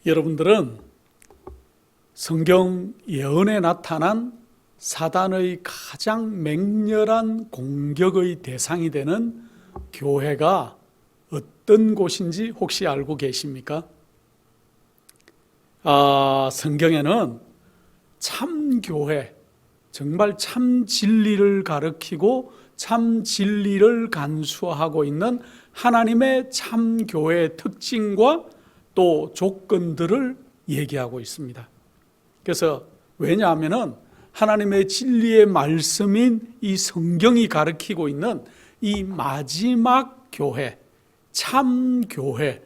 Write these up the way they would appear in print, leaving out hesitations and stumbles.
여러분들은 성경 예언에 나타난 사단의 가장 맹렬한 공격의 대상이 되는 교회가 어떤 곳인지 혹시 알고 계십니까? 성경에는 참 교회, 정말 참 진리를 가르치고 참 진리를 간수하고 있는 하나님의 참 교회의 특징과 또 조건들을 얘기하고 있습니다. 그래서 왜냐하면은 하나님의 진리의 말씀인 이 성경이 가르치고 있는 이 마지막 교회, 참 교회,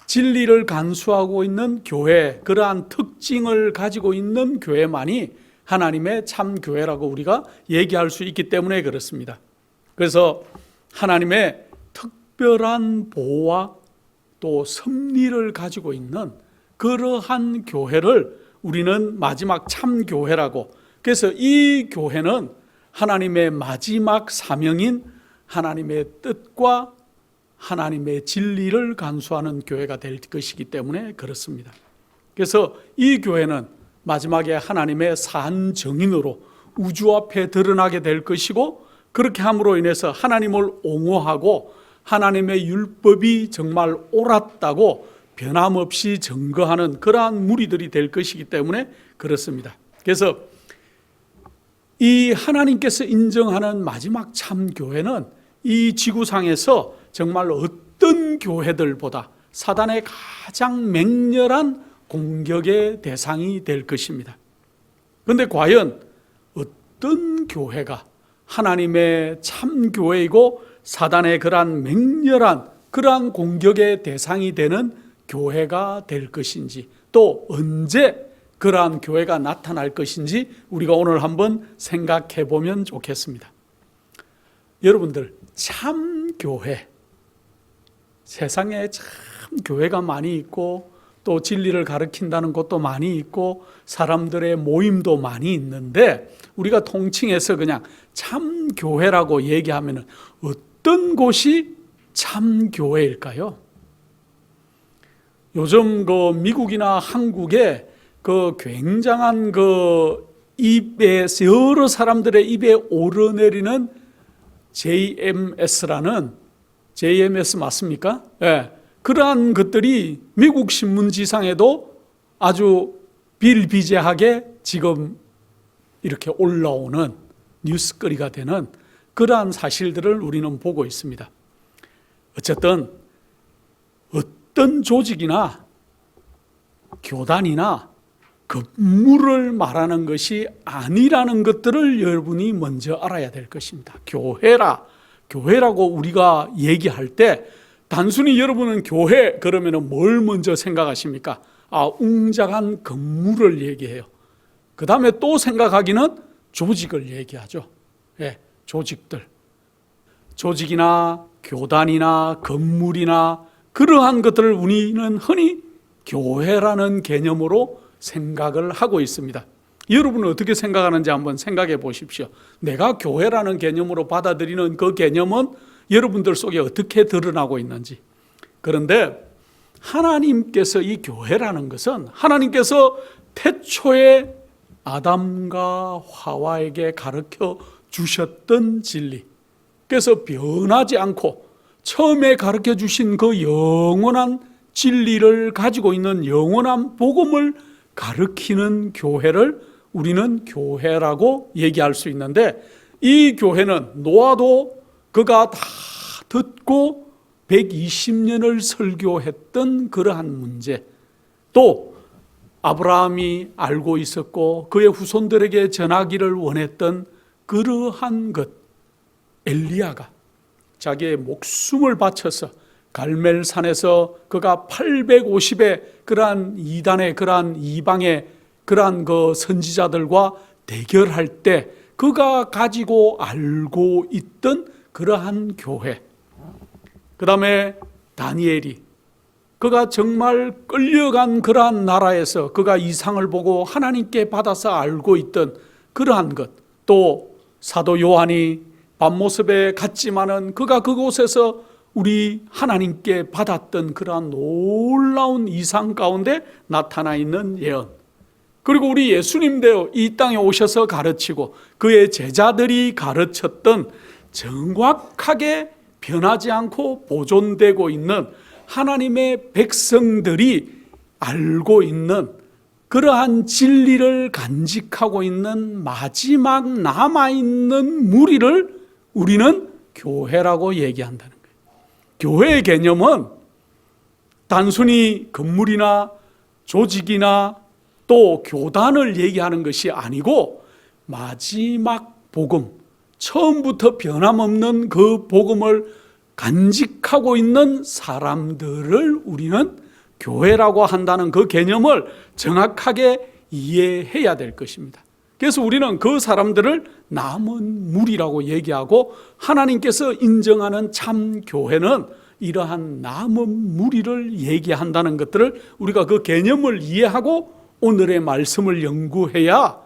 진리를 간수하고 있는 교회, 그러한 특징을 가지고 있는 교회만이 하나님의 참 교회라고 우리가 얘기할 수 있기 때문에 그렇습니다. 그래서 하나님의 특별한 보호와 또 섭리를 가지고 있는 그러한 교회를 우리는 마지막 참 교회라고, 그래서 이 교회는 하나님의 마지막 사명인 하나님의 뜻과 하나님의 진리를 간수하는 교회가 될 것이기 때문에 그렇습니다. 그래서 이 교회는 마지막에 하나님의 산 정인으로 우주 앞에 드러나게 될 것이고, 그렇게 함으로 인해서 하나님을 옹호하고 하나님의 율법이 정말 옳았다고 변함없이 증거하는 그러한 무리들이 될 것이기 때문에 그렇습니다. 그래서 이 하나님께서 인정하는 마지막 참 교회는 이 지구상에서 정말 어떤 교회들보다 사단의 가장 맹렬한 공격의 대상이 될 것입니다. 그런데 과연 어떤 교회가 하나님의 참 교회이고 사단의 그러한 맹렬한 그러한 공격의 대상이 되는 교회가 될 것인지, 또 언제 그러한 교회가 나타날 것인지 우리가 오늘 한번 생각해 보면 좋겠습니다. 여러분들, 참 교회, 세상에 참 교회가 많이 있고 또 진리를 가르친다는 것도 많이 있고 사람들의 모임도 많이 있는데, 우리가 통칭해서 그냥 참 교회라고 얘기하면 어떤 곳이 참 교회일까요? 요즘 그 미국이나 한국에 그 굉장한 그 입에, 여러 사람들의 입에 오르내리는 JMS라는, JMS 맞습니까? 예. 그러한 것들이 미국 신문지상에도 아주 비일비재하게 지금 이렇게 올라오는 뉴스거리가 되는 그러한 사실들을 우리는 보고 있습니다. 어쨌든 어떤 조직이나 교단이나 건물을 말하는 것이 아니라는 것들을 여러분이 먼저 알아야 될 것입니다. 교회라고 우리가 얘기할 때 단순히 여러분은 교회 그러면 뭘 먼저 생각하십니까? 웅장한 건물을 얘기해요. 그 다음에 또 생각하기는 조직을 얘기하죠. 예, 조직들. 조직이나 교단이나 건물이나 그러한 것들을 우리는 흔히 교회라는 개념으로 생각을 하고 있습니다. 여러분은 어떻게 생각하는지 한번 생각해 보십시오. 내가 교회라는 개념으로 받아들이는 그 개념은 여러분들 속에 어떻게 드러나고 있는지. 그런데 하나님께서 이 교회라는 것은 하나님께서 태초에 아담과 하와에게 가르쳐 주셨던 진리, 그래서 변하지 않고 처음에 가르쳐 주신 그 영원한 진리를 가지고 있는 영원한 복음을 가르치는 교회를 우리는 교회라고 얘기할 수 있는데, 이 교회는 노아도 그가 다 듣고 120년을 설교했던 그러한 문제, 또 아브라함이 알고 있었고 그의 후손들에게 전하기를 원했던 그러한 것, 엘리야가 자기의 목숨을 바쳐서 갈멜산에서 그가 850의 그러한 이단의 그러한 이방의 그러한 그 선지자들과 대결할 때 그가 가지고 알고 있던 그러한 교회, 그 다음에 다니엘이 그가 정말 끌려간 그러한 나라에서 그가 이상을 보고 하나님께 받아서 알고 있던 그러한 것, 또 사도 요한이 밤모습에 갔지만은 그가 그곳에서 우리 하나님께 받았던 그러한 놀라운 이상 가운데 나타나 있는 예언, 그리고 우리 예수님도 이 땅에 오셔서 가르치고 그의 제자들이 가르쳤던 정확하게 변하지 않고 보존되고 있는 하나님의 백성들이 알고 있는 그러한 진리를 간직하고 있는 마지막 남아있는 무리를 우리는 교회라고 얘기한다는 거예요. 교회의 개념은 단순히 건물이나 조직이나 또 교단을 얘기하는 것이 아니고 마지막 복음, 처음부터 변함없는 그 복음을 간직하고 있는 사람들을 우리는 교회라고 한다는 그 개념을 정확하게 이해해야 될 것입니다. 그래서 우리는 그 사람들을 남은 무리라고 얘기하고, 하나님께서 인정하는 참 교회는 이러한 남은 무리를 얘기한다는 것들을 우리가 그 개념을 이해하고 오늘의 말씀을 연구해야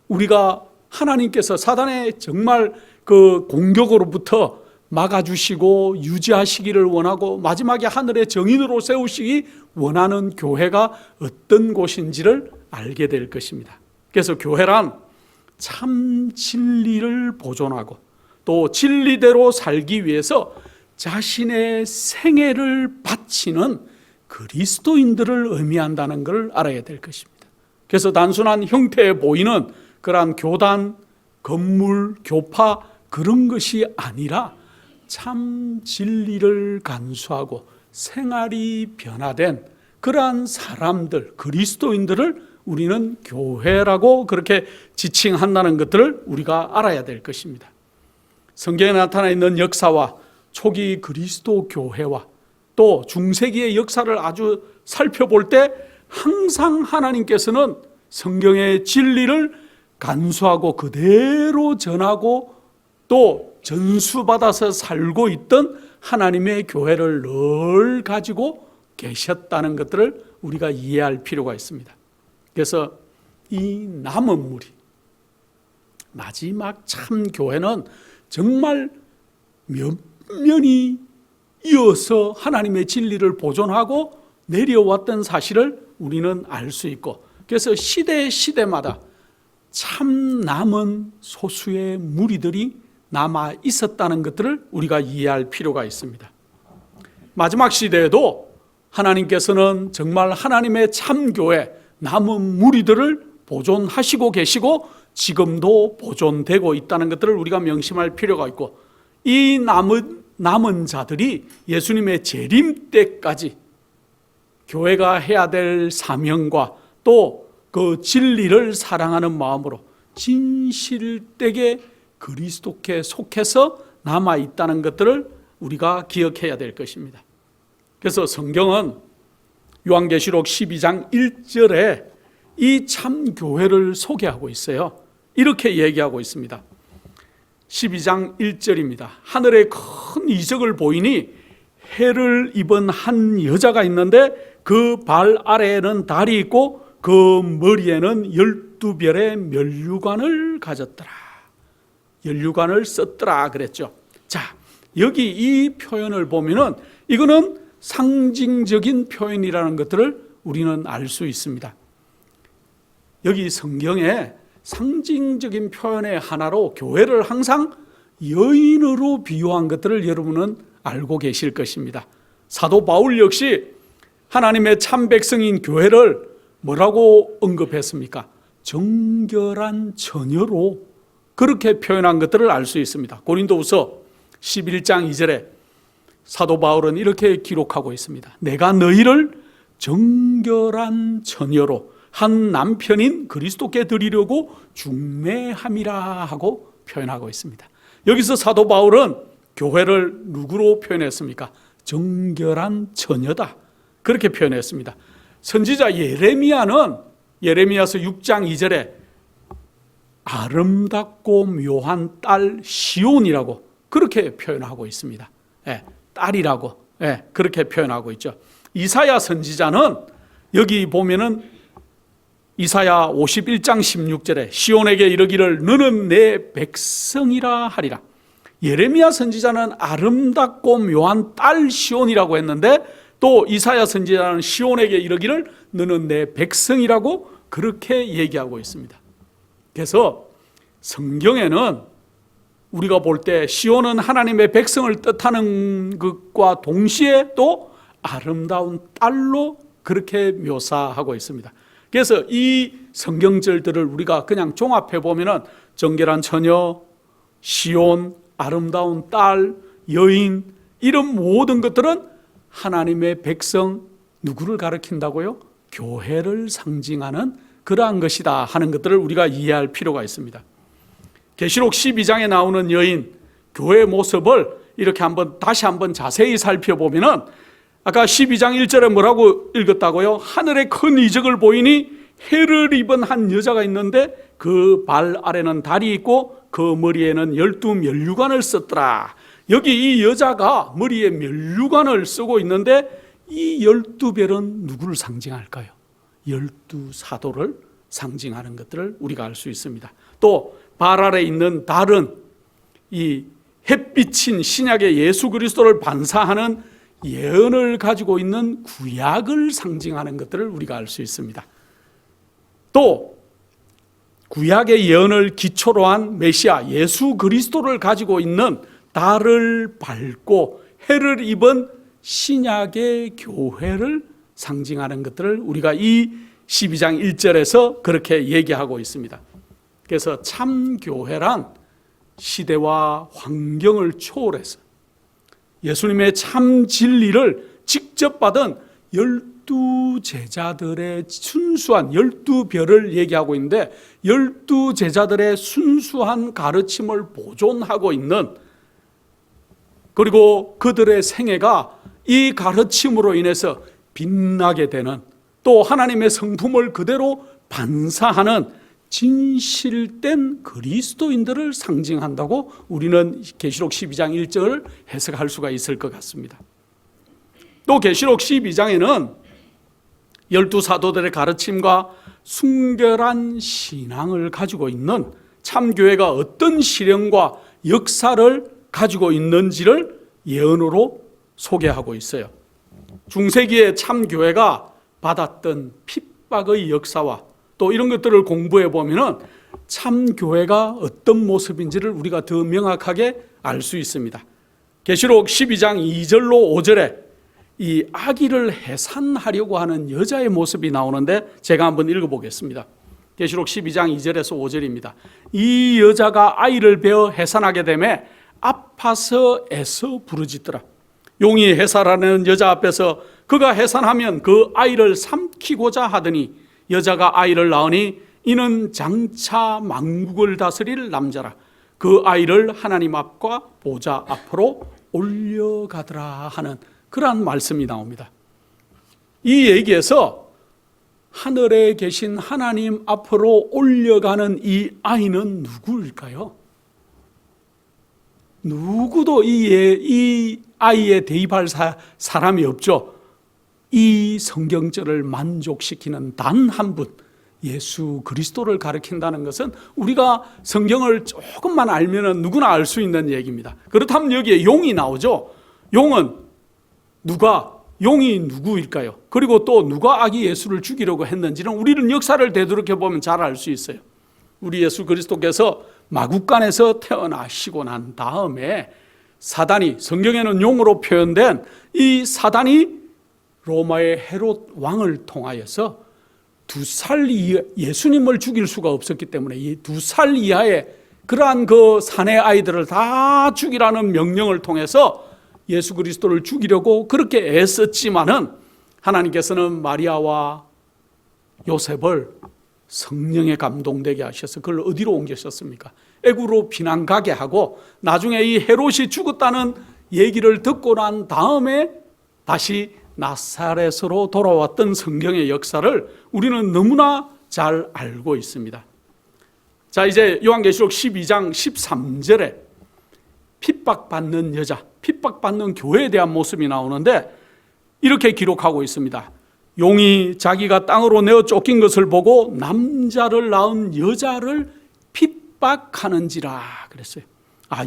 우리가 하나님께서 사단의 정말 그 공격으로부터 막아주시고 유지하시기를 원하고 마지막에 하늘의 정인으로 세우시기 원하는 교회가 어떤 곳인지를 알게 될 것입니다. 그래서 교회란 참 진리를 보존하고 또 진리대로 살기 위해서 자신의 생애를 바치는 그리스도인들을 의미한다는 걸 알아야 될 것입니다. 그래서 단순한 형태에 보이는 그러한 교단, 건물, 교파 그런 것이 아니라 참 진리를 간수하고 생활이 변화된 그러한 사람들, 그리스도인들을 우리는 교회라고 그렇게 지칭한다는 것들을 우리가 알아야 될 것입니다. 성경에 나타나 있는 역사와 초기 그리스도 교회와 또 중세기의 역사를 아주 살펴볼 때 항상 하나님께서는 성경의 진리를 간수하고 그대로 전하고 또 전수받아서 살고 있던 하나님의 교회를 늘 가지고 계셨다는 것들을 우리가 이해할 필요가 있습니다. 그래서 이 남은 무리, 마지막 참 교회는 정말 면면이 이어서 하나님의 진리를 보존하고 내려왔던 사실을 우리는 알 수 있고, 그래서 시대마다 참 남은 소수의 무리들이 남아 있었다는 것들을 우리가 이해할 필요가 있습니다. 마지막 시대에도 하나님께서는 정말 하나님의 참교회 남은 무리들을 보존하시고 계시고 지금도 보존되고 있다는 것들을 우리가 명심할 필요가 있고, 이 남은 자들이 예수님의 재림 때까지 교회가 해야 될 사명과 또 그 진리를 사랑하는 마음으로 진실되게 그리스도께 속해서 남아있다는 것들을 우리가 기억해야 될 것입니다. 그래서 성경은 요한계시록 12장 1절에 이 참교회를 소개하고 있어요. 이렇게 얘기하고 있습니다. 12장 1절입니다. 하늘에 큰 이적을 보이니 해를 입은 한 여자가 있는데 그 발 아래에는 달이 있고 그 머리에는 12별의 면류관을 가졌더라. 면류관을 썼더라 그랬죠. 자, 여기 이 표현을 보면은 이거는 상징적인 표현이라는 것들을 우리는 알 수 있습니다. 여기 성경에 상징적인 표현의 하나로 교회를 항상 여인으로 비유한 것들을 여러분은 알고 계실 것입니다. 사도 바울 역시 하나님의 참 백성인 교회를 뭐라고 언급했습니까? 정결한 처녀로 그렇게 표현한 것들을 알 수 있습니다. 고린도후서 11장 2절에 사도 바울은 이렇게 기록하고 있습니다. 내가 너희를 정결한 처녀로 한 남편인 그리스도께 드리려고 중매함이라 하고 표현하고 있습니다. 여기서 사도 바울은 교회를 누구로 표현했습니까? 정결한 처녀다 그렇게 표현했습니다. 선지자 예레미야는 예레미야서 6장 2절에 아름답고 묘한 딸 시온이라고 그렇게 표현하고 있습니다. 딸이라고 그렇게 표현하고 있죠. 이사야 선지자는 여기 보면은 이사야 51장 16절에 시온에게 이르기를 너는 내 백성이라 하리라. 예레미야 선지자는 아름답고 묘한 딸 시온이라고 했는데 또 이사야 선지자는 시온에게 이르기를 너는 내 백성이라고 그렇게 얘기하고 있습니다. 그래서 성경에는 우리가 볼 때 시온은 하나님의 백성을 뜻하는 것과 동시에 또 아름다운 딸로 그렇게 묘사하고 있습니다. 그래서 이 성경절들을 우리가 그냥 종합해 보면은 정결한 처녀, 시온, 아름다운 딸, 여인, 이런 모든 것들은 하나님의 백성, 누구를 가리킨다고요? 교회를 상징하는 그러한 것이다 하는 것들을 우리가 이해할 필요가 있습니다. 계시록 12장에 나오는 여인, 교회의 모습을 이렇게 다시 한번 자세히 살펴보면은 아까 12장 1절에 뭐라고 읽었다고요? 하늘에 큰 이적을 보이니 해를 입은 한 여자가 있는데 그 발 아래는 달이 있고 그 머리에는 12면류관을 썼더라. 여기 이 여자가 머리에 면류관을 쓰고 있는데 이 12별은 누구를 상징할까요? 12사도를 상징하는 것들을 우리가 알 수 있습니다. 또 발 아래 있는 달은 이 햇빛인 신약의 예수 그리스도를 반사하는 예언을 가지고 있는 구약을 상징하는 것들을 우리가 알 수 있습니다. 또 구약의 예언을 기초로 한 메시아 예수 그리스도를 가지고 있는 달을 밟고 해를 입은 신약의 교회를 상징하는 것들을 우리가 이 12장 1절에서 그렇게 얘기하고 있습니다. 그래서 참 교회란 시대와 환경을 초월해서 예수님의 참 진리를 직접 받은 12제자들의 순수한 12별을 얘기하고 있는데 12제자들의 순수한 가르침을 보존하고 있는, 그리고 그들의 생애가 이 가르침으로 인해서 빛나게 되는, 또 하나님의 성품을 그대로 반사하는 진실된 그리스도인들을 상징한다고 우리는 계시록 12장 1절을 해석할 수가 있을 것 같습니다. 또 계시록 12장에는 12사도들의 가르침과 순결한 신앙을 가지고 있는 참교회가 어떤 실현과 역사를 가지고 있는지를 예언으로 소개하고 있어요. 중세기의 참교회가 받았던 핍박의 역사와 또 이런 것들을 공부해 보면은 참교회가 어떤 모습인지를 우리가 더 명확하게 알 수 있습니다. 계시록 12장 2절로 5절에 이 아기를 해산하려고 하는 여자의 모습이 나오는데 제가 한번 읽어보겠습니다. 계시록 12장 2절에서 5절입니다. 이 여자가 아이를 베어 해산하게 되매 아파서 애써 부르짖더라. 용이 해산하는 여자 앞에서 그가 해산하면 그 아이를 삼키고자 하더니 여자가 아이를 낳으니 이는 장차 만국을 다스릴 남자라. 그 아이를 하나님 앞과 보좌 앞으로 올려가더라 하는 그러한 말씀이 나옵니다. 이 얘기에서 하늘에 계신 하나님 앞으로 올려가는 이 아이는 누구일까요? 누구도 이 아이에 대입할 사람이 없죠. 이 성경절을 만족시키는 단 한 분, 예수 그리스도를 가리킨다는 것은 우리가 성경을 조금만 알면 누구나 알 수 있는 얘기입니다. 그렇다면 여기에 용이 나오죠. 용이 누구일까요? 그리고 또 누가 아기 예수를 죽이려고 했는지는 우리는 역사를 되돌이켜 보면 잘 알 수 있어요. 우리 예수 그리스도께서 마국간에서 태어나시고 난 다음에 사단이, 성경에는 용으로 표현된 이 사단이 로마의 헤롯 왕을 통하여서 2살 이하, 예수님을 죽일 수가 없었기 때문에 이 2살 이하의 그러한 그 사내 아이들을 다 죽이라는 명령을 통해서 예수 그리스도를 죽이려고 그렇게 애썼지만은 하나님께서는 마리아와 요셉을 성령에 감동되게 하셔서 그걸 어디로 옮기셨습니까? 애굽으로 피난 가게 하고 나중에 이 헤롯이 죽었다는 얘기를 듣고 난 다음에 다시 나사렛으로 돌아왔던 성경의 역사를 우리는 너무나 잘 알고 있습니다. 자, 이제 요한계시록 12장 13절에 핍박받는 여자, 핍박받는 교회에 대한 모습이 나오는데 이렇게 기록하고 있습니다. 용이 자기가 땅으로 내어 쫓긴 것을 보고 남자를 낳은 여자를 핍박하는지라 그랬어요.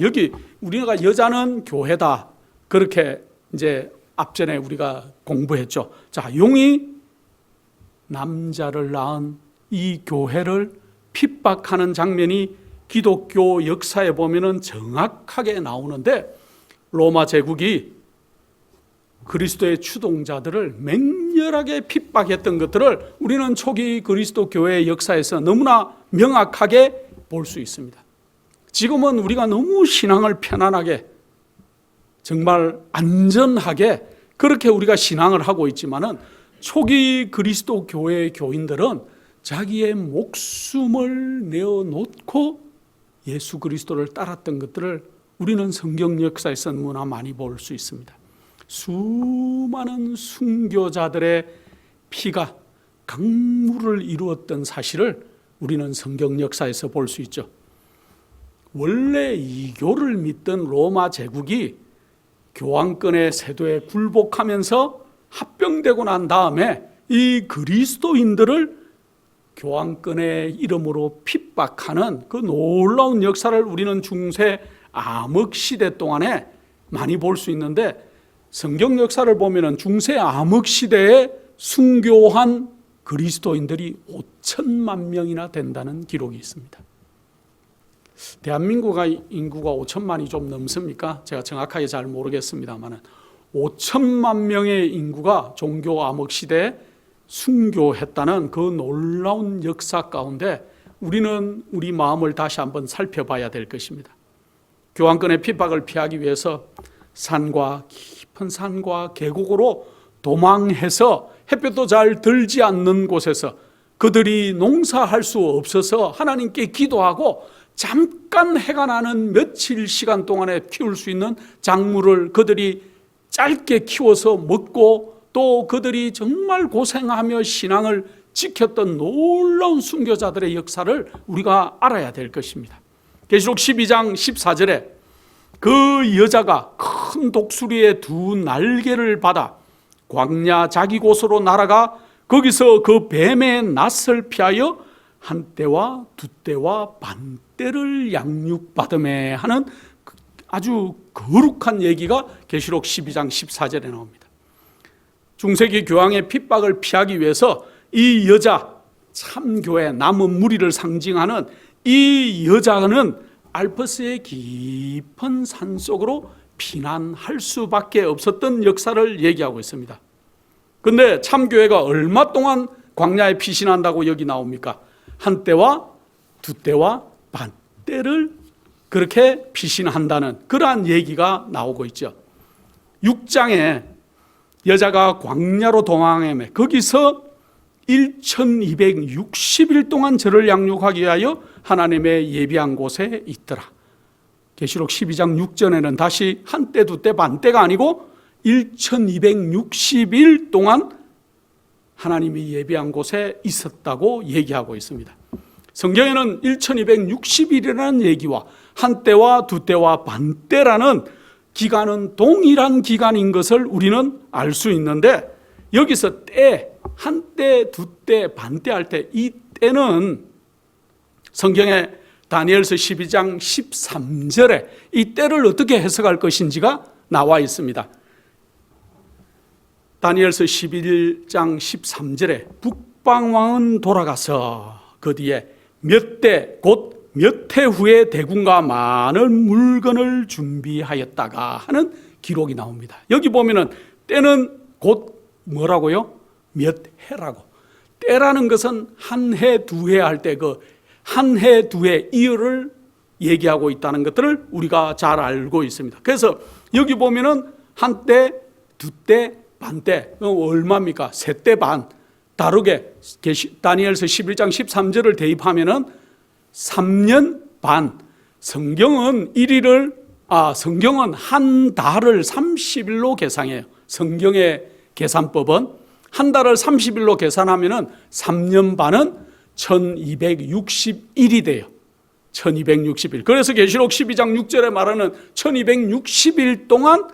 여기 우리가 여자는 교회다. 그렇게 이제 앞전에 우리가 공부했죠. 자, 용이 남자를 낳은 이 교회를 핍박하는 장면이 기독교 역사에 보면은 정확하게 나오는데, 로마 제국이 그리스도의 추동자들을 맹렬하게 핍박했던 것들을 우리는 초기 그리스도 교회의 역사에서 너무나 명확하게 볼 수 있습니다. 지금은 우리가 너무 신앙을 편안하게, 정말 안전하게 그렇게 우리가 신앙을 하고 있지만은, 초기 그리스도 교회의 교인들은 자기의 목숨을 내어놓고 예수 그리스도를 따랐던 것들을 우리는 성경 역사에서 너무나 많이 볼 수 있습니다. 수많은 순교자들의 피가 강물을 이루었던 사실을 우리는 성경 역사에서 볼 수 있죠. 원래 이교를 믿던 로마 제국이 교황권의 세도에 굴복하면서 합병되고 난 다음에 이 그리스도인들을 교황권의 이름으로 핍박하는 그 놀라운 역사를 우리는 중세 암흑 시대 동안에 많이 볼 수 있는데, 성경 역사를 보면은 중세 암흑 시대에 순교한 그리스도인들이 5천만 명이나 된다는 기록이 있습니다. 대한민국의 인구가 5천만이 좀 넘습니까? 제가 정확하게 잘 모르겠습니다만 5천만 명의 인구가 종교 암흑 시대에 순교했다는 그 놀라운 역사 가운데 우리는 우리 마음을 다시 한번 살펴봐야 될 것입니다. 교황권의 핍박을 피하기 위해서 깊은 산과 계곡으로 도망해서 햇볕도 잘 들지 않는 곳에서 그들이 농사할 수 없어서 하나님께 기도하고 잠깐 해가 나는 며칠 시간 동안에 키울 수 있는 작물을 그들이 짧게 키워서 먹고, 또 그들이 정말 고생하며 신앙을 지켰던 놀라운 순교자들의 역사를 우리가 알아야 될 것입니다. 계시록 12장 14절에 그 여자가 큰 독수리의 두 날개를 받아 광야 자기 곳으로 날아가 거기서 그 뱀의 낯을 피하여 한 떼와 두 떼와 반 떼를 양육받음에 하는 아주 거룩한 얘기가 계시록 12장 14절에 나옵니다. 중세기 교황의 핍박을 피하기 위해서 이 여자, 참교회 남은 무리를 상징하는 이 여자는 알프스의 깊은 산속으로 피난할 수밖에 없었던 역사를 얘기하고 있습니다. 그런데 참교회가 얼마 동안 광야에 피신한다고 여기 나옵니까? 한 떼와 두 떼와 반 떼를 그렇게 피신한다는 그러한 얘기가 나오고 있죠. 6장에 여자가 광야로 도망하며 거기서 1260일 동안 저를 양육하기 위하여 하나님의 예비한 곳에 있더라. 계시록 12장 6절에는 다시 한 떼, 두 떼, 반 떼가 아니고 1260일 동안 하나님이 예비한 곳에 있었다고 얘기하고 있습니다. 성경에는 1260일이라는 얘기와 한 떼와 두 떼와 반 떼라는 기간은 동일한 기간인 것을 우리는 알 수 있는데, 여기서 떼, 한 떼, 두 떼, 반 떼 할 때 이 떼는 성경에 다니엘서 12장 13절에 이 떼를 어떻게 해석할 것인지가 나와 있습니다. 다니엘서 11장 13절에 북방왕은 돌아가서 그 뒤에 몇 대, 곧 몇 해 후에 대군과 많은 물건을 준비하였다가 하는 기록이 나옵니다. 여기 보면은 때는 곧 뭐라고요? 몇 해라고. 때라는 것은 한 해, 두 해 할 때 그 한 해, 두 해, 이어를 얘기하고 있다는 것들을 우리가 잘 알고 있습니다. 그래서 여기 보면은 한 때, 두 때, 반 때, 얼마입니까? 세 때 반. 다르게 다니엘서 11장 13절을 대입하면은 3년 반. 성경은 성경은 한 달을 30일로 계산해요. 성경의 계산법은 한 달을 30일로 계산하면은 3년 반은 1260일이 돼요. 1260일. 그래서 계시록 12장 6절에 말하는 1260일 동안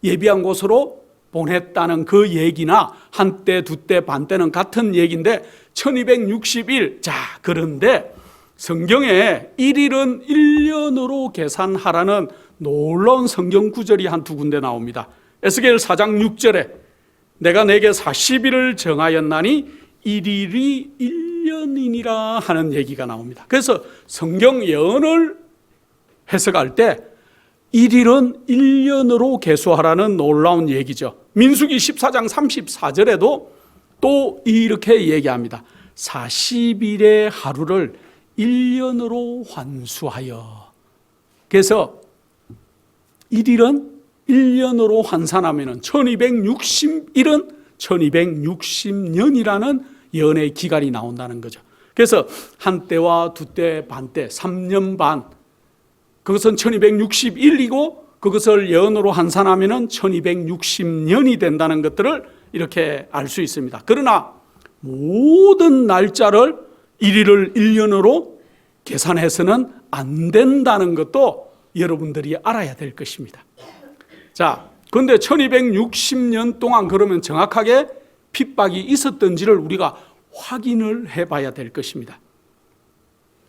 예비한 곳으로 보냈다는 그 얘기나 한 때, 두 때, 반 때는 같은 얘기인데 1260일. 자, 그런데 성경에 1일은 1년으로 계산하라는 놀라운 성경 구절이 한두 군데 나옵니다. 에스겔 4장 6절에 내가 내게 40일을 정하였나니 1일이 1년이니라 하는 얘기가 나옵니다. 그래서 성경 예언을 해석할 때 1일은 1년으로 계수하라는 놀라운 얘기죠. 민수기 14장 34절에도 또 이렇게 얘기합니다. 40일의 하루를 1년으로 환수하여. 그래서 1일은 1년으로 환산하면 1260일은 1260년이라는 예언의 기간이 나온다는 거죠. 그래서 한때와 두때 반때 3년 반, 그것은 1261이고 그것을 예언으로 환산하면 1260년이 된다는 것들을 이렇게 알 수 있습니다. 그러나 모든 날짜를 1일을 1년으로 계산해서는 안 된다는 것도 여러분들이 알아야 될 것입니다. 자, 그런데 1260년 동안 그러면 정확하게 핍박이 있었던지를 우리가 확인을 해봐야 될 것입니다.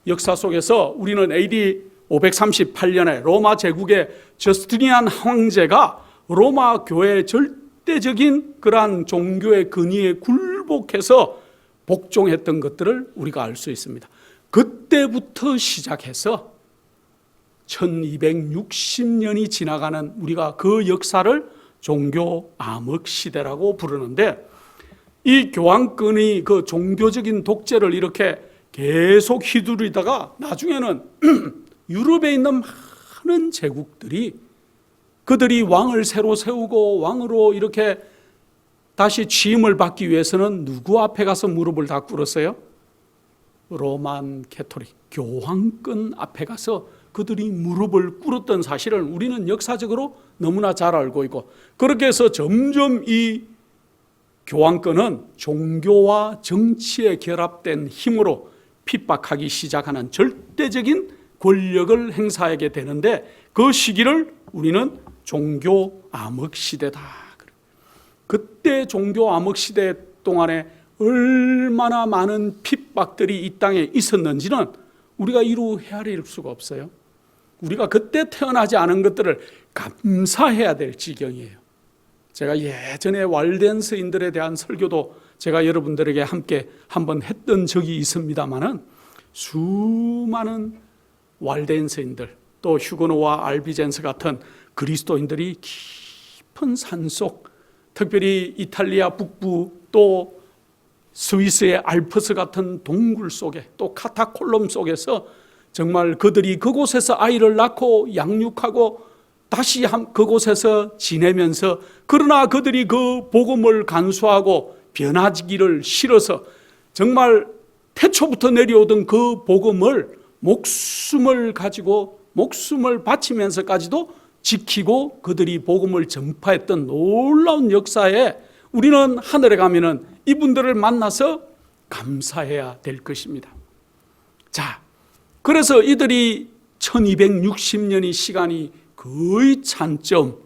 역사 속에서 우리는 AD 538년에 로마 제국의 저스티니안 황제가 로마 교회의 절대적인 그러한 종교의 근위에 굴복해서 복종했던 것들을 우리가 알 수 있습니다. 그때부터 시작해서 1260년이 지나가는 우리가 그 역사를 종교 암흑 시대라고 부르는데, 이 교황권이 그 종교적인 독재를 이렇게 계속 휘두르다가 나중에는 유럽에 있는 많은 제국들이 그들이 왕을 새로 세우고 왕으로 이렇게 다시 취임을 받기 위해서는 누구 앞에 가서 무릎을 다 꿇었어요? 로만 캐토릭 교황권 앞에 가서 그들이 무릎을 꿇었던 사실을 우리는 역사적으로 너무나 잘 알고 있고, 그렇게 해서 점점 이 교황권은 종교와 정치에 결합된 힘으로 핍박하기 시작하는 절대적인 권력을 행사하게 되는데, 그 시기를 우리는 종교 암흑 시대다. 그때 종교 암흑 시대 동안에 얼마나 많은 핍박들이 이 땅에 있었는지는 우리가 이루 헤아릴 수가 없어요. 우리가 그때 태어나지 않은 것들을 감사해야 될 지경이에요. 제가 예전에 왈덴스인들에 대한 설교도 제가 여러분들에게 함께 한번 했던 적이 있습니다만은, 수많은 왈덴스인들, 또 휴고노와 알비젠스 같은 그리스도인들이 깊은 산속, 특별히 이탈리아 북부, 또 스위스의 알프스 같은 동굴 속에, 또 카타콜럼 속에서 정말 그들이 그곳에서 아이를 낳고 양육하고 다시 그곳에서 지내면서, 그러나 그들이 그 복음을 간수하고 변화지기를 싫어서 정말 태초부터 내려오던 그 복음을 목숨을 가지고 목숨을 바치면서까지도 지키고 그들이 복음을 전파했던 놀라운 역사에 우리는 하늘에 가면은 이분들을 만나서 감사해야 될 것입니다. 자, 그래서 이들이 1260년의 시간이 거의 찬점,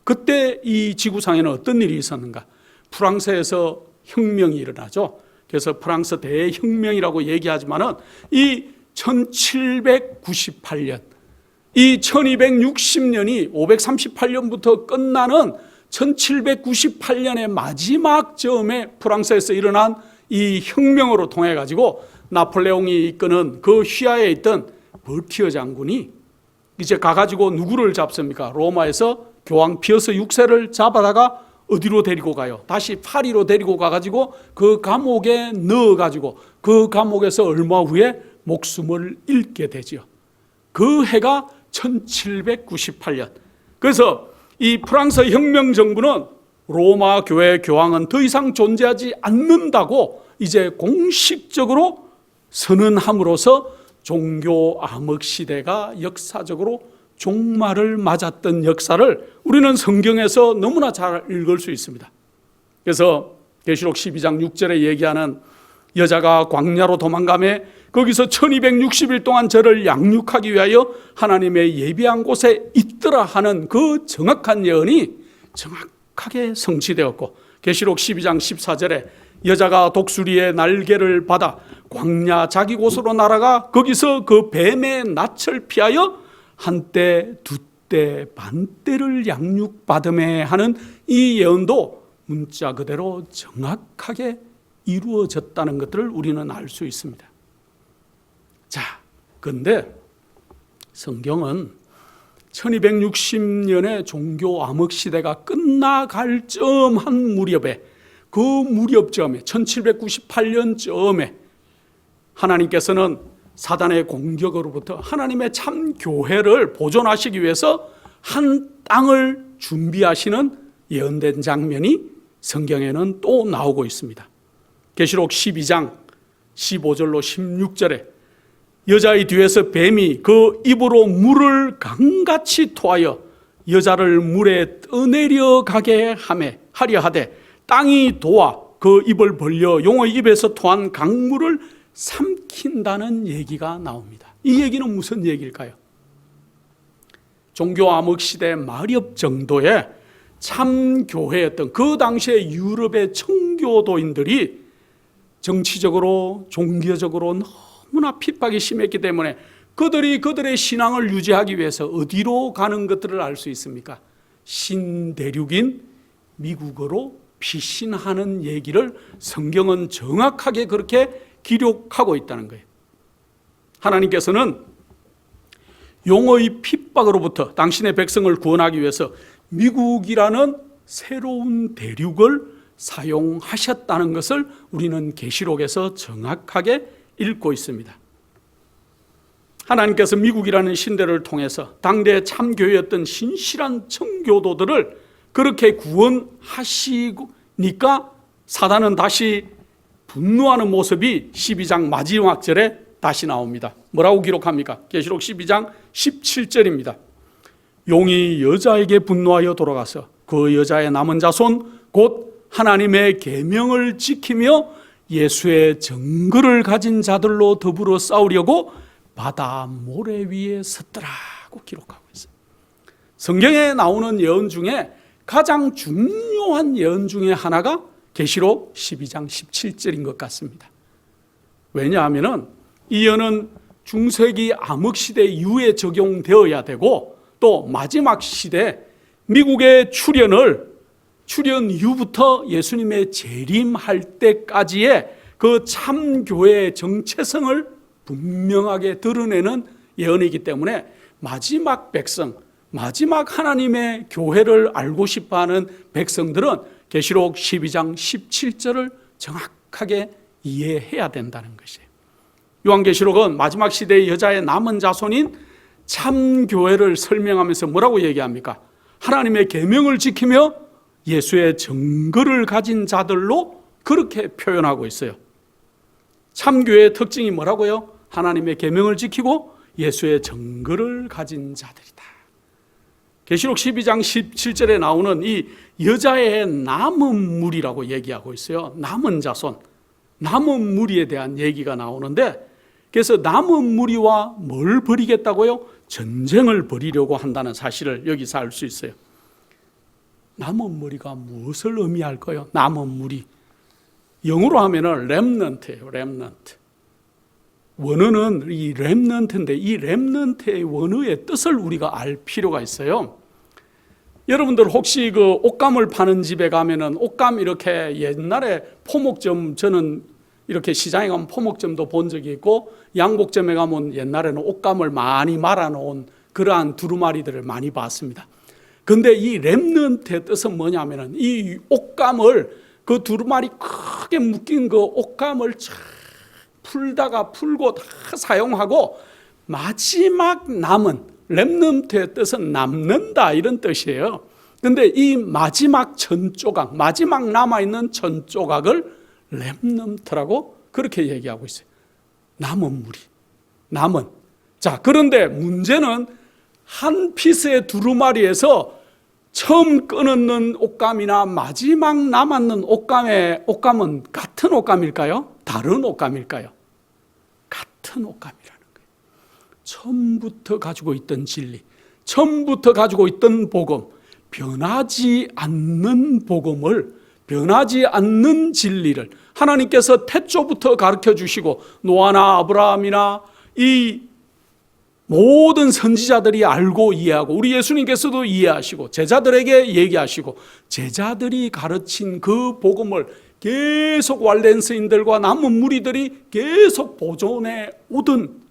그때 이 지구상에는 어떤 일이 있었는가? 프랑스에서 혁명이 일어나죠. 그래서 프랑스 대혁명이라고 얘기하지만은 이 1798년, 이 1260년이 538년부터 끝나는 1798년의 마지막 즈음에 프랑스에서 일어난 이 혁명으로 통해 가지고 나폴레옹이 이끄는 그 휘하에 있던 버티어 장군이 이제 가가지고 누구를 잡습니까? 로마에서 교황 피어스 6세를 잡아다가 어디로 데리고 가요? 다시 파리로 데리고 가가지고 그 감옥에 넣어가지고 그 감옥에서 얼마 후에 목숨을 잃게 되죠. 그 해가 1798년. 그래서 이 프랑스 혁명 정부는 로마 교회 교황은 더 이상 존재하지 않는다고 이제 공식적으로 선언함으로써 종교 암흑 시대가 역사적으로 종말을 맞았던 역사를 우리는 성경에서 너무나 잘 읽을 수 있습니다. 그래서 계시록 12장 6절에 얘기하는 여자가 광야로 도망가매 거기서 1260일 동안 저를 양육하기 위하여 하나님의 예비한 곳에 있더라 하는 그 정확한 예언이 정확하게 성취되었고, 계시록 12장 14절에 여자가 독수리의 날개를 받아 광야 자기 곳으로 날아가 거기서 그 뱀의 낯을 피하여 한때 두때 반때를 양육받음에 하는 이 예언도 문자 그대로 정확하게 이루어졌다는 것들을 우리는 알 수 있습니다. 자, 그런데 성경은 1260년의 종교 암흑 시대가 끝나갈 쯤한 무렵에, 그 무렵쯤에 1798년쯤에 하나님께서는 사단의 공격으로부터 하나님의 참 교회를 보존하시기 위해서 한 땅을 준비하시는 예언된 장면이 성경에는 또 나오고 있습니다. 계시록 12장 15절로 16절에 여자의 뒤에서 뱀이 그 입으로 물을 강같이 토하여 여자를 물에 떠내려 가게 하려 하되 땅이 도와 그 입을 벌려 용의 입에서 토한 강물을 삼킨다는 얘기가 나옵니다. 이 얘기는 무슨 얘기일까요? 종교 암흑 시대 마렵 정도의 참 교회였던 그 당시의 유럽의 청교도인들이 정치적으로 종교적으로 너무나 핍박이 심했기 때문에 그들의 신앙을 유지하기 위해서 어디로 가는 것들을 알 수 있습니까? 신대륙인 미국으로 피신하는 얘기를 성경은 정확하게 그렇게 기록하고 있다는 거예요. 하나님께서는 용의 핍박으로부터 당신의 백성을 구원하기 위해서 미국이라는 새로운 대륙을 사용하셨다는 것을 우리는 계시록에서 정확하게 읽고 있습니다. 하나님께서 미국이라는 신대를 통해서 당대 참교회였던 신실한 청교도들을 그렇게 구원하시니까 사단은 다시 분노하는 모습이 12장 마지막 절에 다시 나옵니다. 뭐라고 기록합니까? 계시록 12장 17절입니다. 용이 여자에게 분노하여 돌아가서 그 여자의 남은 자손 곧 하나님의 계명을 지키며 예수의 증거를 가진 자들로 더불어 싸우려고 바다 모래 위에 섰더라고 기록하고 있어요. 성경에 나오는 예언 중에 가장 중요한 예언 중에 하나가 계시록 12장 17절인 것 같습니다. 왜냐하면 이 예언은 중세기 암흑시대 이후에 적용되어야 되고 또 마지막 시대 미국의 출현 이후부터 예수님의 재림할 때까지의 그 참교회의 정체성을 분명하게 드러내는 예언이기 때문에 마지막 백성, 마지막 하나님의 교회를 알고 싶어하는 백성들은 계시록 12장 17절을 정확하게 이해해야 된다는 것이에요. 요한계시록은 마지막 시대의 여자의 남은 자손인 참교회를 설명하면서 뭐라고 얘기합니까? 하나님의 계명을 지키며 예수의 증거를 가진 자들로 그렇게 표현하고 있어요. 참교회의 특징이 뭐라고요? 하나님의 계명을 지키고 예수의 증거를 가진 자들이다. 계시록 12장 17절에 나오는 이 여자의 남은 무리라고 얘기하고 있어요. 남은 자손, 남은 무리에 대한 얘기가 나오는데 그래서 남은 무리와 뭘 벌이겠다고요? 전쟁을 벌이려고 한다는 사실을 여기서 알 수 있어요. 남은 무리가 무엇을 의미할까요? 남은 무리. 영어로 하면은 렘넌트예요. 렘넌트. 원어는 이 렘넌트인데 이 렘넌트의 원어의 뜻을 우리가 알 필요가 있어요. 여러분들 혹시 그 옷감을 파는 집에 가면은 옷감 이렇게 옛날에 포목점, 저는 이렇게 시장에 가면 포목점도 본 적이 있고 양복점에 가면 옛날에는 옷감을 많이 말아놓은 그러한 두루마리들을 많이 봤습니다. 근데 이 렘넌트의 뜻은 뭐냐면은 이 옷감을 그 두루마리 크게 묶인 그 옷감을 쫙 풀다가 풀고 다 사용하고 마지막 남은 렘넌트의 뜻은 남는다 이런 뜻이에요. 근데 이 마지막 천조각, 마지막 남아있는 천조각을 렘넌트라고 그렇게 얘기하고 있어요. 남은 무리, 남은. 자, 그런데 문제는 한 피스의 두루마리에서 처음 끊는 옷감이나 마지막 남았는 옷감은 같은 옷감일까요? 다른 옷감일까요? 같은 옷감이라는 거예요. 처음부터 가지고 있던 진리, 처음부터 가지고 있던 복음, 변하지 않는 복음을 변하지 않는 진리를 하나님께서 태초부터 가르쳐 주시고 노아나 아브라함이나 이 모든 선지자들이 알고 이해하고 우리 예수님께서도 이해하시고 제자들에게 얘기하시고 제자들이 가르친 그 복음을 계속 walden스인들과 남은 무리들이 계속 보존해 오던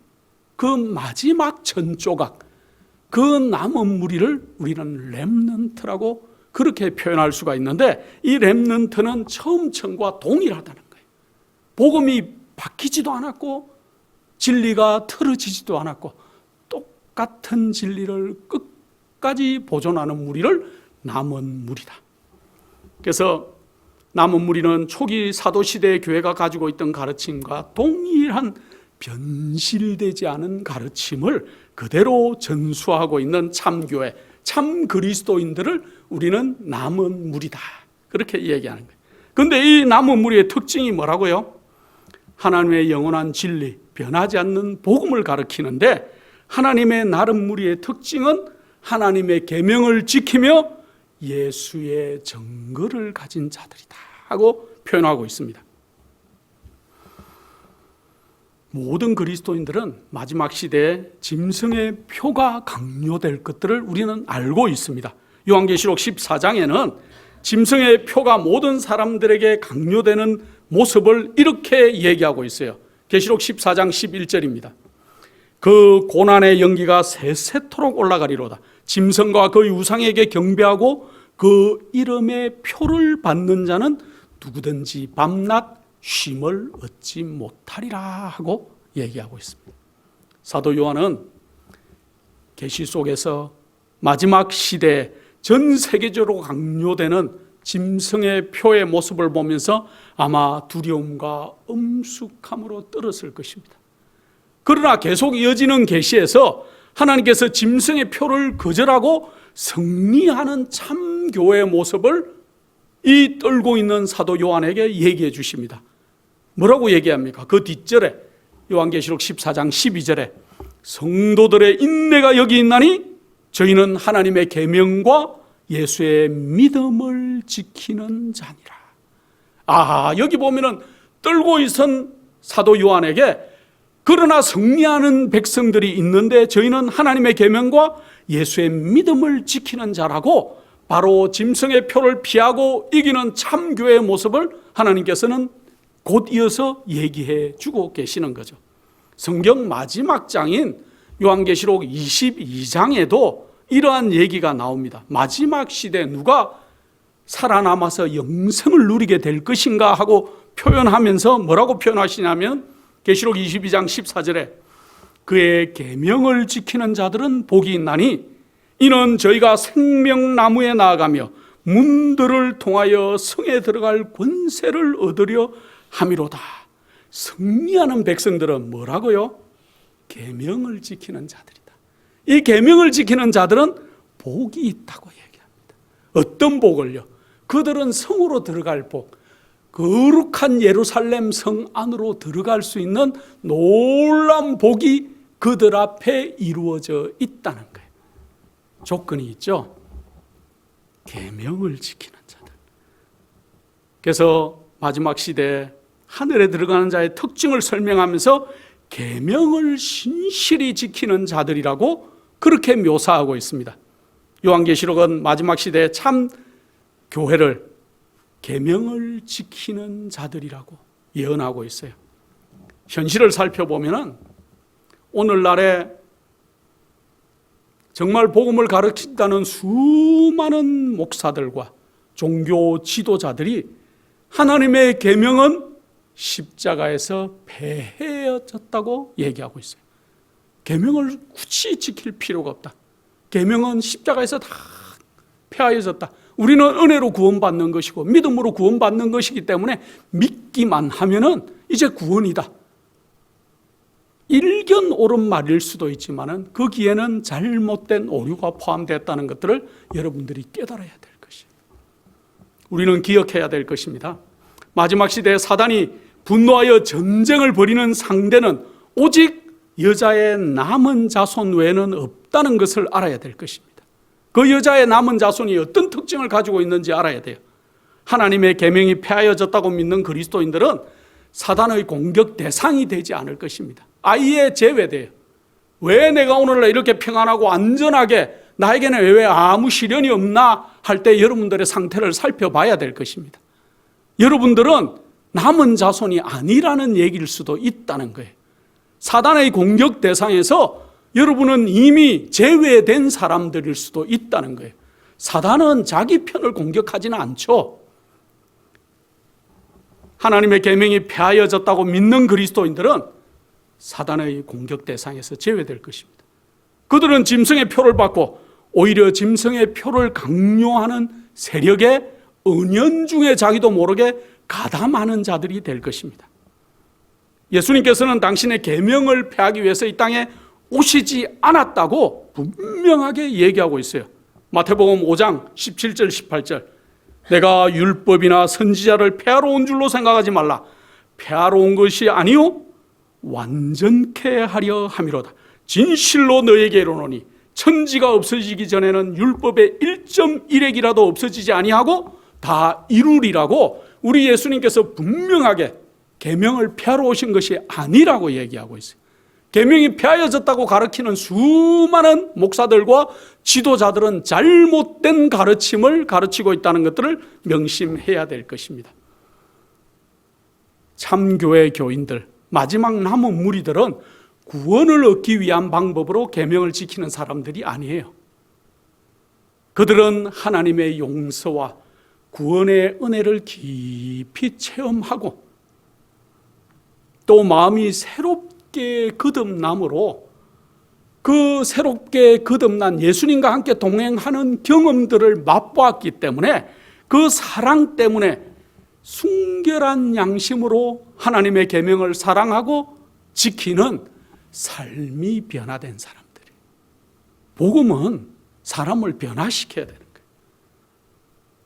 그 마지막 전조각, 그 남은 무리를 우리는 렘넌트라고 그렇게 표현할 수가 있는데, 이 렘넌트는 처음층과 동일하다는 거예요. 복음이 바뀌지도 않았고 진리가 틀어지지도 않았고 똑같은 진리를 끝까지 보존하는 무리를 남은 무리다. 그래서 남은 무리는 초기 사도시대의 교회가 가지고 있던 가르침과 동일한 변질되지 않은 가르침을 그대로 전수하고 있는 참교회, 참 그리스도인들을 우리는 남은 무리다, 그렇게 얘기하는 거예요. 그런데 이 남은 무리의 특징이 뭐라고요? 하나님의 영원한 진리, 변하지 않는 복음을 가르치는데, 하나님의 남은 무리의 특징은 하나님의 계명을 지키며 예수의 증거를 가진 자들이다 하고 표현하고 있습니다. 모든 그리스도인들은 마지막 시대에 짐승의 표가 강요될 것들을 우리는 알고 있습니다. 요한계시록 14장에는 짐승의 표가 모든 사람들에게 강요되는 모습을 이렇게 얘기하고 있어요. 계시록 14장 11절입니다. 그 고난의 연기가 세세토록 올라가리로다. 짐승과 그의 우상에게 경배하고 그 이름의 표를 받는 자는 누구든지 밤낮 쉼을 얻지 못하리라 하고 얘기하고 있습니다. 사도 요한은 계시 속에서 마지막 시대에 전 세계적으로 강요되는 짐승의 표의 모습을 보면서 아마 두려움과 엄숙함으로 떨었을 것입니다. 그러나 계속 이어지는 계시에서 하나님께서 짐승의 표를 거절하고 승리하는 참교회의 모습을 이 떨고 있는 사도 요한에게 얘기해 주십니다. 뭐라고 얘기합니까? 그 뒷절에 요한계시록 14장 12절에 성도들의 인내가 여기 있나니 저희는 하나님의 계명과 예수의 믿음을 지키는 자니라. 여기 보면은 떨고 있은 사도 요한에게 그러나 승리하는 백성들이 있는데 저희는 하나님의 계명과 예수의 믿음을 지키는 자라고, 바로 짐승의 표를 피하고 이기는 참교회의 모습을 하나님께서는 곧 이어서 얘기해 주고 계시는 거죠. 성경 마지막 장인 요한계시록 22장에도 이러한 얘기가 나옵니다. 마지막 시대에 누가 살아남아서 영생을 누리게 될 것인가 하고 표현하면서 뭐라고 표현하시냐면 계시록 22장 14절에 그의 계명을 지키는 자들은 복이 있나니 이는 저희가 생명나무에 나아가며 문들을 통하여 성에 들어갈 권세를 얻으려 함이로다. 승리하는 백성들은 뭐라고요? 계명을 지키는 자들이다. 이 계명을 지키는 자들은 복이 있다고 얘기합니다. 어떤 복을요? 그들은 성으로 들어갈 복, 거룩한 예루살렘 성 안으로 들어갈 수 있는 놀라운 복이 그들 앞에 이루어져 있다는 거예요. 조건이 있죠. 계명을 지키는 자들. 그래서 마지막 시대에 하늘에 들어가는 자의 특징을 설명하면서 계명을 신실히 지키는 자들이라고 그렇게 묘사하고 있습니다. 요한계시록은 마지막 시대에 참 교회를 계명을 지키는 자들이라고 예언하고 있어요. 현실을 살펴보면 오늘날에 정말 복음을 가르친다는 수많은 목사들과 종교 지도자들이 하나님의 계명은 십자가에서 폐해졌다고 얘기하고 있어요. 계명을 굳이 지킬 필요가 없다. 계명은 십자가에서 다 폐하여졌다. 우리는 은혜로 구원받는 것이고 믿음으로 구원받는 것이기 때문에 믿기만 하면은 이제 구원이다. 일견 옳은 말일 수도 있지만은 거기에는 잘못된 오류가 포함되었다는 것들을 여러분들이 깨달아야 될 것이에요. 우리는 기억해야 될 것입니다. 마지막 시대에 사단이 분노하여 전쟁을 벌이는 상대는 오직 여자의 남은 자손 외에는 없다는 것을 알아야 될 것입니다. 그 여자의 남은 자손이 어떤 특징을 가지고 있는지 알아야 돼요. 하나님의 계명이 폐하여졌다고 믿는 그리스도인들은 사단의 공격 대상이 되지 않을 것입니다. 아예 제외돼요. 왜 내가 오늘날 이렇게 평안하고 안전하게 나에게는 왜 아무 시련이 없나 할 때 여러분들의 상태를 살펴봐야 될 것입니다. 여러분들은 남은 자손이 아니라는 얘기일 수도 있다는 거예요. 사단의 공격 대상에서 여러분은 이미 제외된 사람들일 수도 있다는 거예요. 사단은 자기 편을 공격하지는 않죠. 하나님의 계명이 폐하여졌다고 믿는 그리스도인들은 사단의 공격 대상에서 제외될 것입니다. 그들은 짐승의 표를 받고 오히려 짐승의 표를 강요하는 세력의 은연중에 자기도 모르게 가담하는 자들이 될 것입니다. 예수님께서는 당신의 계명을 폐하기 위해서 이 땅에 오시지 않았다고 분명하게 얘기하고 있어요. 마태복음 5장 17절 18절, 내가 율법이나 선지자를 폐하러 온 줄로 생각하지 말라. 폐하러 온 것이 아니요 완전케 하려 함이로다. 진실로 너에게 이르노니 천지가 없어지기 전에는 율법의 1.1핵이라도 없어지지 아니하고 다 이루리라고 우리 예수님께서 분명하게 계명을 폐하러 오신 것이 아니라고 얘기하고 있어요. 계명이 폐하여졌다고 가르치는 수많은 목사들과 지도자들은 잘못된 가르침을 가르치고 있다는 것들을 명심해야 될 것입니다. 참교회 교인들, 마지막 남은 무리들은 구원을 얻기 위한 방법으로 계명을 지키는 사람들이 아니에요. 그들은 하나님의 용서와 구원의 은혜를 깊이 체험하고 또 마음이 새롭게 거듭남으로 그 새롭게 거듭난 예수님과 함께 동행하는 경험들을 맛보았기 때문에 그 사랑 때문에 순결한 양심으로 하나님의 계명을 사랑하고 지키는 삶이 변화된 사람들이에요. 복음은 사람을 변화시켜야 되는 거예요.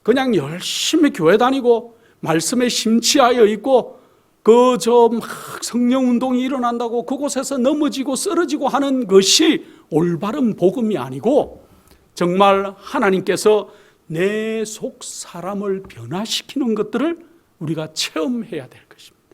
그냥 열심히 교회 다니고 말씀에 심취하여 있고 막 성령 운동이 일어난다고 그곳에서 넘어지고 쓰러지고 하는 것이 올바른 복음이 아니고 정말 하나님께서 내 속 사람을 변화시키는 것들을 우리가 체험해야 될 것입니다.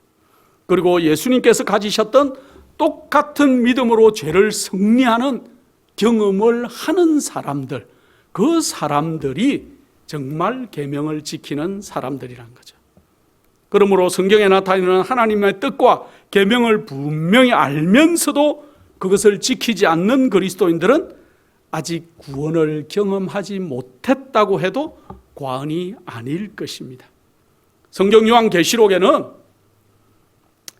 그리고 예수님께서 가지셨던 똑같은 믿음으로 죄를 승리하는 경험을 하는 사람들, 그 사람들이 정말 계명을 지키는 사람들이란 거죠. 그러므로 성경에 나타나는 하나님의 뜻과 계명을 분명히 알면서도 그것을 지키지 않는 그리스도인들은 아직 구원을 경험하지 못했다고 해도 과언이 아닐 것입니다. 성경 요한계시록에는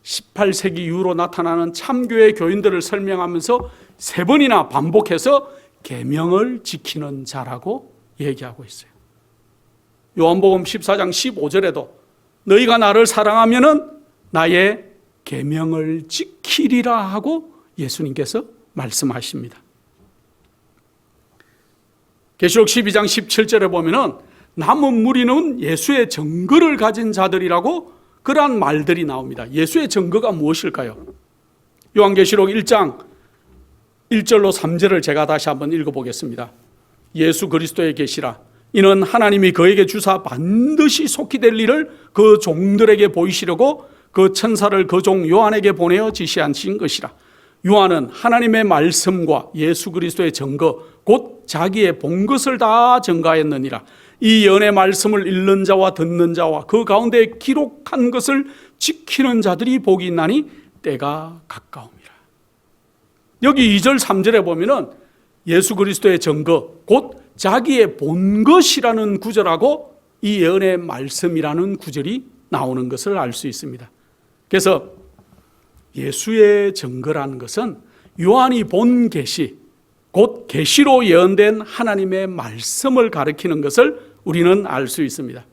18세기 이후로 나타나는 참교회 교인들을 설명하면서 3번이나 반복해서 계명을 지키는 자라고 얘기하고 있어요. 요한복음 14장 15절에도 너희가 나를 사랑하면은 나의 계명을 지키리라 하고 예수님께서 말씀하십니다. 계시록 12장 17절에 보면은 남은 무리는 예수의 증거를 가진 자들이라고 그러한 말들이 나옵니다. 예수의 증거가 무엇일까요? 요한계시록 1장 1절로 3절을 제가 다시 한번 읽어보겠습니다. 예수 그리스도의 계시라. 이는 하나님이 그에게 주사 반드시 속히 될 일을 그 종들에게 보이시려고 그 천사를 그 종 요한에게 보내어 지시하신 것이라. 요한은 하나님의 말씀과 예수 그리스도의 증거 곧 자기의 본 것을 다 증가했느니라. 이 연의 말씀을 읽는 자와 듣는 자와 그 가운데 기록한 것을 지키는 자들이 복이 있나니 때가 가까움이라. 여기 2절 3절에 보면은 예수 그리스도의 증거 곧 자기의 본 것이라는 구절하고 이 예언의 말씀이라는 구절이 나오는 것을 알 수 있습니다. 그래서 예수의 증거라는 것은 요한이 본 계시 곧 계시로 예언된 하나님의 말씀을 가리키는 것을 우리는 알 수 있습니다.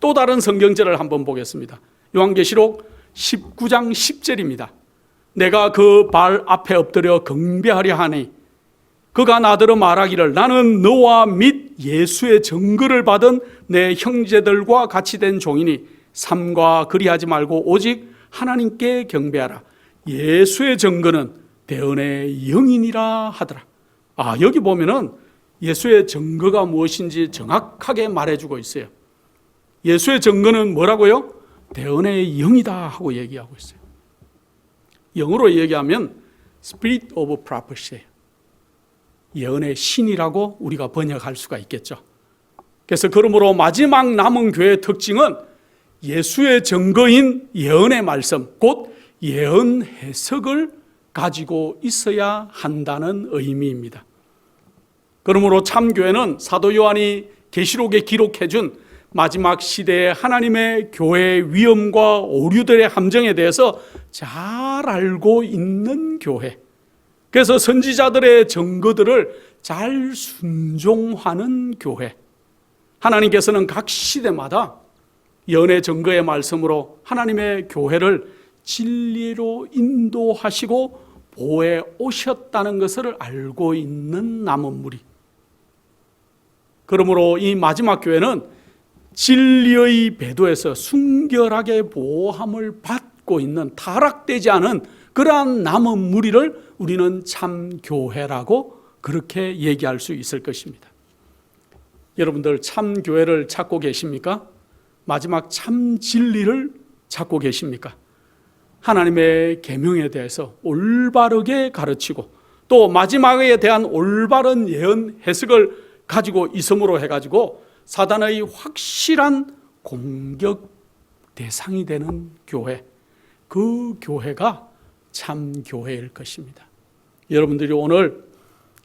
또 다른 성경절을 한번 보겠습니다. 요한계시록 19장 10절입니다. 내가 그 발 앞에 엎드려 경배하려 하니 그가 나더러 말하기를 나는 너와 및 예수의 증거를 받은 내 형제들과 같이 된 종이니 삼가 그리하지 말고 오직 하나님께 경배하라. 예수의 증거는 대언의 영이니라 하더라. 여기 보면은 예수의 증거가 무엇인지 정확하게 말해주고 있어요. 예수의 증거는 뭐라고요? 대언의 영이다 하고 얘기하고 있어요. 영어로 얘기하면 Spirit of Prophecy, 예언의 신이라고 우리가 번역할 수가 있겠죠. 그래서 그러므로 마지막 남은 교회의 특징은 예수의 증거인 예언의 말씀, 곧 예언 해석을 가지고 있어야 한다는 의미입니다. 그러므로 참교회는 사도 요한이 계시록에 기록해준 마지막 시대의 하나님의 교회의 위험과 오류들의 함정에 대해서 잘 알고 있는 교회, 그래서 선지자들의 증거들을 잘 순종하는 교회, 하나님께서는 각 시대마다 예언의 증거의 말씀으로 하나님의 교회를 진리로 인도하시고 보호해 오셨다는 것을 알고 있는 남은 무리. 그러므로 이 마지막 교회는 진리의 배도에서 순결하게 보호함을 받고 있는, 타락되지 않은 그러한 남은 무리를 우리는 참 교회라고 그렇게 얘기할 수 있을 것입니다. 여러분들 참 교회를 찾고 계십니까? 마지막 참 진리를 찾고 계십니까? 하나님의 계명에 대해서 올바르게 가르치고 또 마지막에 대한 올바른 예언 해석을 가지고 있음으로 해가지고 사단의 확실한 공격 대상이 되는 교회, 그 교회가 참 교회일 것입니다. 여러분들이 오늘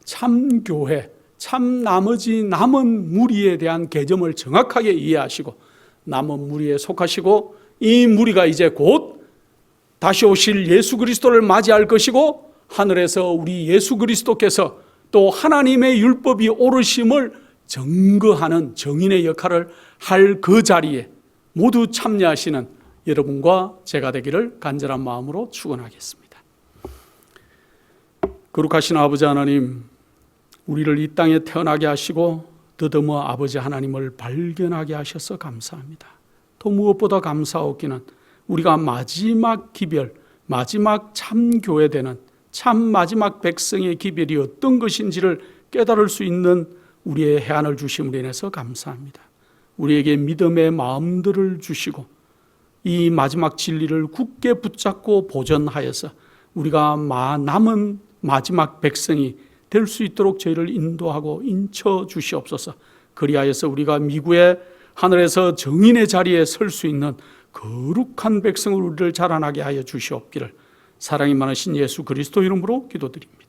참 교회, 참 나머지 남은 무리에 대한 개념을 정확하게 이해하시고 남은 무리에 속하시고 이 무리가 이제 곧 다시 오실 예수 그리스도를 맞이할 것이고 하늘에서 우리 예수 그리스도께서 또 하나님의 율법이 옳으심을 증거하는 증인의 역할을 할 그 자리에 모두 참여하시는 여러분과 제가 되기를 간절한 마음으로 축원하겠습니다. 거룩하신 아버지 하나님, 우리를 이 땅에 태어나게 하시고 더듬어 아버지 하나님을 발견하게 하셔서 감사합니다. 또 무엇보다 감사하기는 우리가 마지막 기별, 마지막 참교회 되는 참 마지막 백성의 기별이 어떤 것인지를 깨달을 수 있는 우리의 해안을 주심으로 인해서 감사합니다. 우리에게 믿음의 마음들을 주시고 이 마지막 진리를 굳게 붙잡고 보존하여서 우리가 남은 마지막 백성이 될 수 있도록 저희를 인도하고 인쳐 주시옵소서. 그리하여서 우리가 미국의 하늘에서 정인의 자리에 설 수 있는 거룩한 백성으로 우리를 자라나게 하여 주시옵기를 사랑이 많으신 예수 그리스도 이름으로 기도드립니다.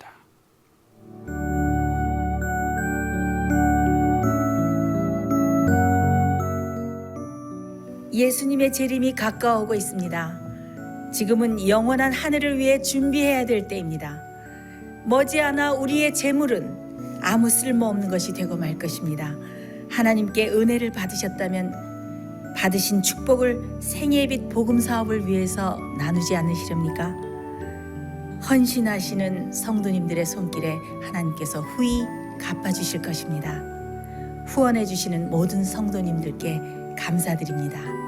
예수님의 재림이 가까워오고 있습니다. 지금은 영원한 하늘을 위해 준비해야 될 때입니다. 머지않아 우리의 재물은 아무 쓸모없는 것이 되고 말 것입니다. 하나님께 은혜를 받으셨다면 받으신 축복을 생애의 빛 복음 사업을 위해서 나누지 않으시렵니까? 헌신하시는 성도님들의 손길에 하나님께서 후히 갚아주실 것입니다. 후원해 주시는 모든 성도님들께 감사드립니다.